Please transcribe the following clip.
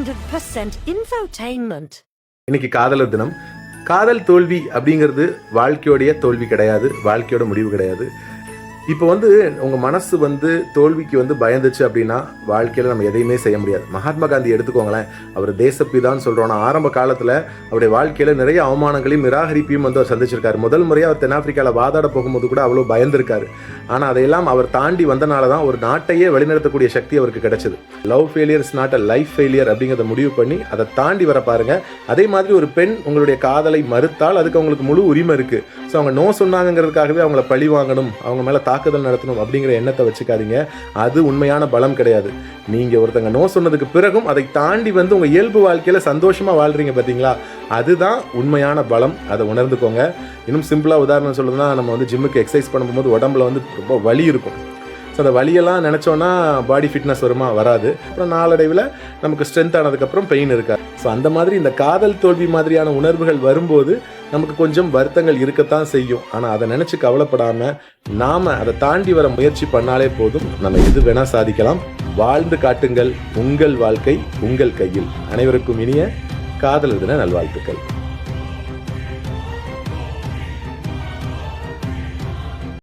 100% infotainment. இன்னைக்கு காதலர் தினம். காதல் தோல்வி அப்படிங்கிறது வாழ்க்கையோடைய தோல்வி கிடையாது, வாழ்க்கையோட முடிவு கிடையாது. இப்போ உங்கள் மனசு தோல்விக்கு பயந்துச்சு அப்படின்னா வாழ்க்கையில் நம்ம எதையுமே செய்ய முடியாது. மகாத்மா காந்தி எடுத்துக்கோங்களேன், அவர் தேசப்பிதான்னு சொல்கிறோன்னா ஆரம்ப காலத்தில் அவருடைய வாழ்க்கையில் நிறைய அவமானங்களையும் நிராகரிப்பையும் அவர் சந்திச்சிருக்காரு. முதல் முறையாக அவர் தென்னாப்பிரிக்காவில் வாதாட போகும்போது கூட அவ்வளோ பயந்திருக்காரு. ஆனால் அதையெல்லாம் அவர் தாண்டி வந்தனால தான் ஒரு நாட்டையே வழிநடத்தக்கூடிய சக்தி அவருக்கு கிடைச்சது. Love failure is not a life failure அப்படிங்கிறத முடிவு பண்ணி அதை தாண்டி வர பாருங்க. அதே மாதிரி ஒரு பெண் உங்களுடைய காதலை மறுத்தால் அதுக்கு அவங்களுக்கு முழு உரிமை இருக்குது. ஸோ அவங்க நோ சொன்னாங்கிறதுக்காகவே அவங்கள பழி வாங்கணும், அவங்க மேலே தாக்குதல் நடத்தணும் அப்படிங்கிற எண்ணத்தை வச்சுக்காதீங்க. அது உண்மையான பலம் கிடையாது. நீங்கள் ஒருத்தங்க நோ சொன்னதுக்கு பிறகும் அதை தாண்டி உங்கள் இயல்பு வாழ்க்கையில் சந்தோஷமாக வாழ்கிறீங்க பார்த்தீங்களா, அதுதான் உண்மையான பலம். அதை உணர்ந்துக்கோங்க. இன்னும் சிம்பிளாக உதாரணம் சொல்லுதுன்னா, நம்ம ஜிம்முக்கு எக்ஸசைஸ் பண்ணும்போது உடம்புல ரொம்ப வலி இருக்கும். ஸோ அந்த வலியெல்லாம் நினச்சோன்னா பாடி ஃபிட்னஸ் வருமா? வராது. அப்புறம் நாளடைவில் நமக்கு ஸ்ட்ரென்த் ஆனதுக்கப்புறம் பெயின் இருக்காது. ஸோ அந்த மாதிரி இந்த காதல் தோல்வி மாதிரியான உணர்வுகள் வரும்போது நமக்கு கொஞ்சம் வருத்தங்கள் இருக்கத்தான் செய்யும். ஆனால் அதை நினச்சி கவலைப்படாமல் நாம் அதை தாண்டி வர முயற்சி பண்ணாலே போதும். நம்ம எது வேணால் சாதிக்கலாம். வாழ்ந்து காட்டுங்கள். உங்கள் வாழ்க்கை உங்கள் கையில். அனைவருக்கும் இனிய காதலர் தின நல்வாழ்த்துக்கள்.